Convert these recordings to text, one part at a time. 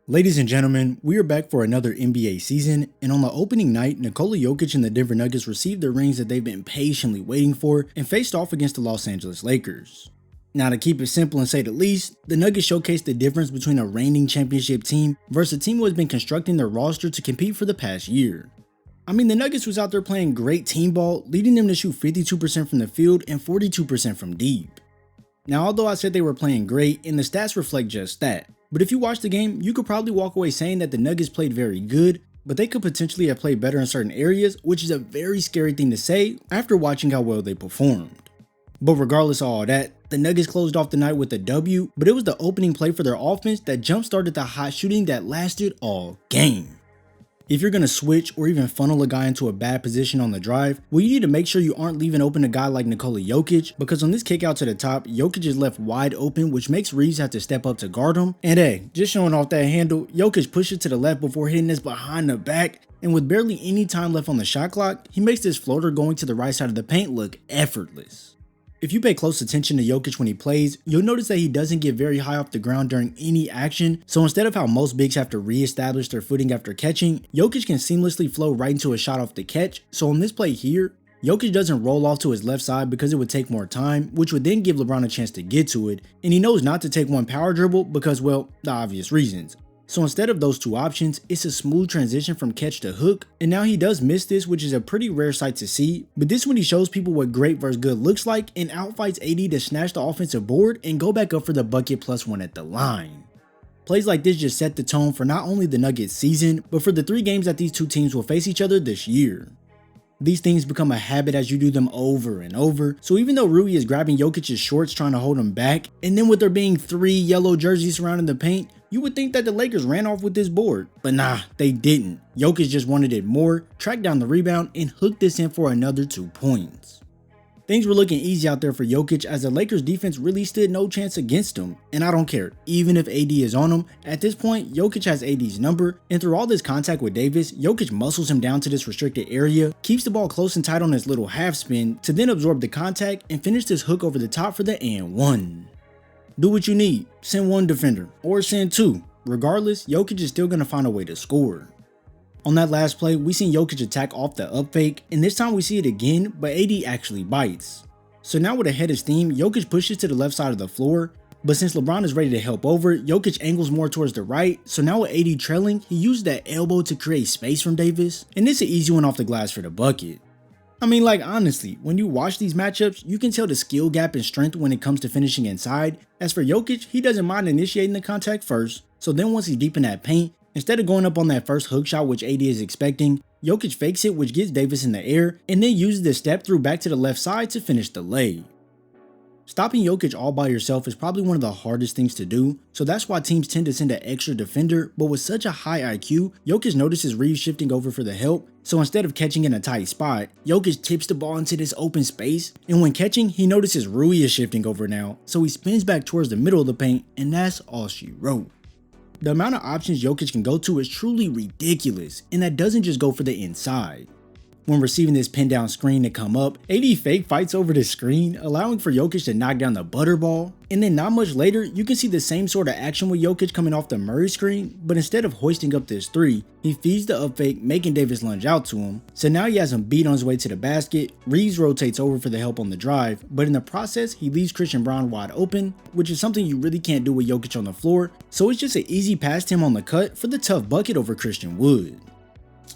Ladies and gentlemen, we are back for another NBA season, and on the opening night, Nikola Jokic and the Denver Nuggets received the rings that they've been patiently waiting for and faced off against the Los Angeles Lakers. Now, to keep it simple and say the least, the Nuggets showcased the difference between a reigning championship team versus a team who has been constructing their roster to compete for the past year. I mean, the Nuggets was out there playing great team ball, leading them to shoot 52% from the field and 42% from deep. Now, although I said they were playing great, and the stats reflect just that, but if you watch the game, you could probably walk away saying that the Nuggets played very good, but they could potentially have played better in certain areas, which is a very scary thing to say after watching how well they performed. But regardless of all that, the Nuggets closed off the night with a W, but it was the opening play for their offense that jump-started the hot shooting that lasted all game. If you're going to switch or even funnel a guy into a bad position on the drive, well, you need to make sure you aren't leaving open a guy like Nikola Jokic, because on this kick out to the top, Jokic is left wide open, which makes Reeves have to step up to guard him. And hey, just showing off that handle, Jokic pushes to the left before hitting this behind the back, and with barely any time left on the shot clock, he makes this floater going to the right side of the paint look effortless. If you pay close attention to Jokic when he plays, you'll notice that he doesn't get very high off the ground during any action, so instead of how most bigs have to re-establish their footing after catching, Jokic can seamlessly flow right into a shot off the catch. So on this play here, Jokic doesn't roll off to his left side because it would take more time, which would then give LeBron a chance to get to it, and he knows not to take one power dribble because, well, the obvious reasons. So instead of those two options, it's a smooth transition from catch to hook, and now he does miss this, which is a pretty rare sight to see, but this one he shows people what great versus good looks like and outfights AD to snatch the offensive board and go back up for the bucket +1 at the line. Plays like this just set the tone for not only the Nuggets season, but for the 3 games that these two teams will face each other this year. These things become a habit as you do them over and over, so even though Rui is grabbing Jokic's shorts trying to hold him back, and then with there being 3 yellow jerseys surrounding the paint, you would think that the Lakers ran off with this board, but nah, they didn't. Jokic just wanted it more, tracked down the rebound, and hooked this in for another 2 points. Things were looking easy out there for Jokic as the Lakers defense really stood no chance against him, and I don't care, even if AD is on him, at this point Jokic has AD's number, and through all this contact with Davis, Jokic muscles him down to this restricted area, keeps the ball close and tight on his little half spin to then absorb the contact and finish this hook over the top for the and 1. Do what you need, send 1 defender, or send 2. Regardless, Jokic is still going to find a way to score. On that last play, we seen Jokic attack off the up fake, and this time we see it again, but AD actually bites. So now with a head of steam, Jokic pushes to the left side of the floor, but since LeBron is ready to help over, Jokic angles more towards the right, so now with AD trailing, he used that elbow to create space from Davis, and it's an easy one off the glass for the bucket. I mean, like, honestly, when you watch these matchups, you can tell the skill gap and strength when it comes to finishing inside. As for Jokic, he doesn't mind initiating the contact first, so then once he's deep in that paint, instead of going up on that first hook shot which AD is expecting, Jokic fakes it, which gets Davis in the air, and then uses the step through back to the left side to finish the lay. Stopping Jokic all by yourself is probably one of the hardest things to do, so that's why teams tend to send an extra defender, but with such a high IQ, Jokic notices Reeves shifting over for the help, so instead of catching in a tight spot, Jokic tips the ball into this open space, and when catching, he notices Rui is shifting over now, so he spins back towards the middle of the paint, and that's all she wrote. The amount of options Jokic can go to is truly ridiculous, and that doesn't just go for the inside. When receiving this pin down screen to come up, AD fake fights over the screen, allowing for Jokic to knock down the butterball, and then not much later, you can see the same sort of action with Jokic coming off the Murray screen, but instead of hoisting up this 3, he feeds the up fake, making Davis lunge out to him, so now he has him beat on his way to the basket. Reeves rotates over for the help on the drive, but in the process, he leaves Christian Braun wide open, which is something you really can't do with Jokic on the floor, so it's just an easy pass to him on the cut for the tough bucket over Christian Wood.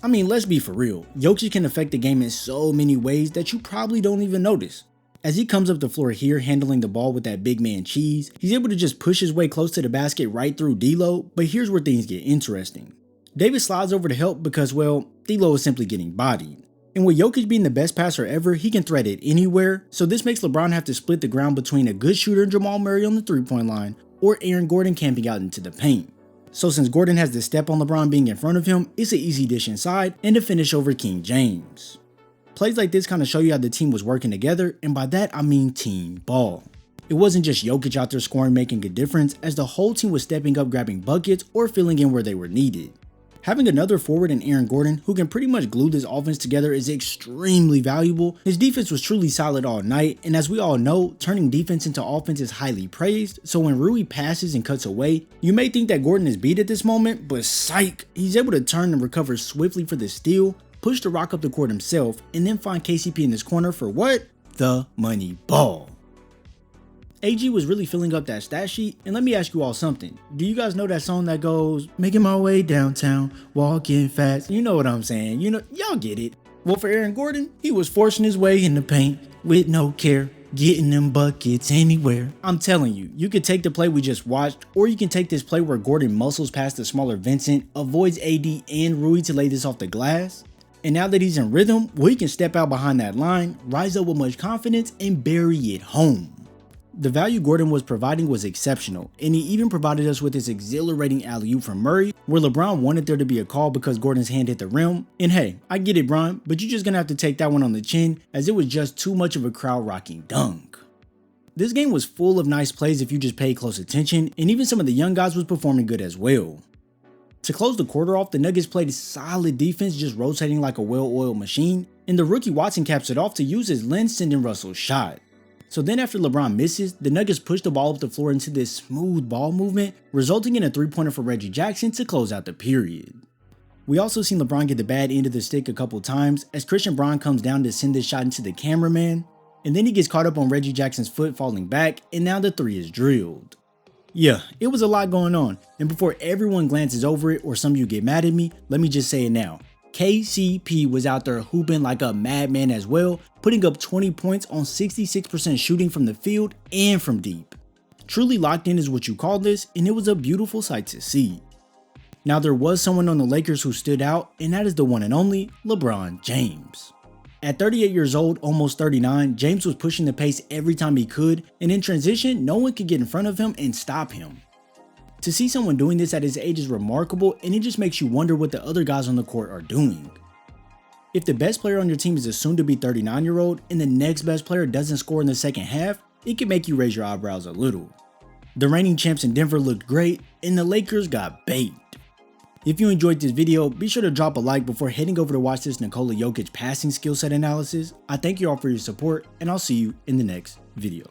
I mean, let's be for real, Jokic can affect the game in so many ways that you probably don't even notice. As he comes up the floor here handling the ball with that big man cheese, he's able to just push his way close to the basket right through D'Lo, but here's where things get interesting. Davis slides over to help because, well, D'Lo is simply getting bodied. And with Jokic being the best passer ever, he can thread it anywhere, so this makes LeBron have to split the ground between a good shooter Jamal Murray on the 3-point line or Aaron Gordon camping out into the paint. So since Gordon has the step on LeBron being in front of him, it's an easy dish inside and a finish over King James. Plays like this kind of show you how the team was working together, and by that I mean team ball. It wasn't just Jokic out there scoring making a difference, as the whole team was stepping up grabbing buckets or filling in where they were needed. Having another forward in Aaron Gordon who can pretty much glue this offense together is extremely valuable. His defense was truly solid all night, and as we all know, turning defense into offense is highly praised, so when Rui passes and cuts away, you may think that Gordon is beat at this moment, but psych, he's able to turn and recover swiftly for the steal, push the rock up the court himself, and then find KCP in this corner for what? The money ball. AG was really filling up that stat sheet, and let me ask you all something. Do you guys know that song that goes, making my way downtown, walking fast? You know what I'm saying, y'all get it. Well, for Aaron Gordon, he was forcing his way in the paint with no care, getting them buckets anywhere. I'm telling you, you could take the play we just watched, or you can take this play where Gordon muscles past the smaller Vincent, avoids AD and Rui to lay this off the glass. And now that he's in rhythm, well, he can step out behind that line, rise up with much confidence, and bury it home. The value Gordon was providing was exceptional, and he even provided us with his exhilarating alley-oop from Murray, where LeBron wanted there to be a call because Gordon's hand hit the rim. And hey, I get it, Bron, but you're just gonna have to take that one on the chin, as it was just too much of a crowd-rocking dunk. This game was full of nice plays if you just paid close attention, and even some of the young guys was performing good as well. To close the quarter off, the Nuggets played solid defense, just rotating like a well-oiled machine, and the rookie Watson caps it off to use his lens sending Russell's shot. So then after LeBron misses, the Nuggets push the ball up the floor into this smooth ball movement, resulting in a three-pointer for Reggie Jackson to close out the period. We also seen LeBron get the bad end of the stick a couple times as Christian Braun comes down to send this shot into the cameraman, and then he gets caught up on Reggie Jackson's foot falling back, and now the three is drilled. Yeah, it was a lot going on, and before everyone glances over it or some of you get mad at me, let me just say it now. KCP was out there hooping like a madman as well, putting up 20 points on 66% shooting from the field and from deep. Truly locked in is what you call this, and it was a beautiful sight to see. Now there was someone on the Lakers who stood out, and that is the one and only LeBron James. At 38 years old, almost 39, James was pushing the pace every time he could, and in transition, no one could get in front of him and stop him. To see someone doing this at his age is remarkable, and it just makes you wonder what the other guys on the court are doing. If the best player on your team is a soon-to-be 39-year-old and the next best player doesn't score in the second half, it can make you raise your eyebrows a little. The reigning champs in Denver looked great, and the Lakers got baked. If you enjoyed this video, be sure to drop a like before heading over to watch this Nikola Jokic passing skill set analysis. I thank you all for your support, and I'll see you in the next video.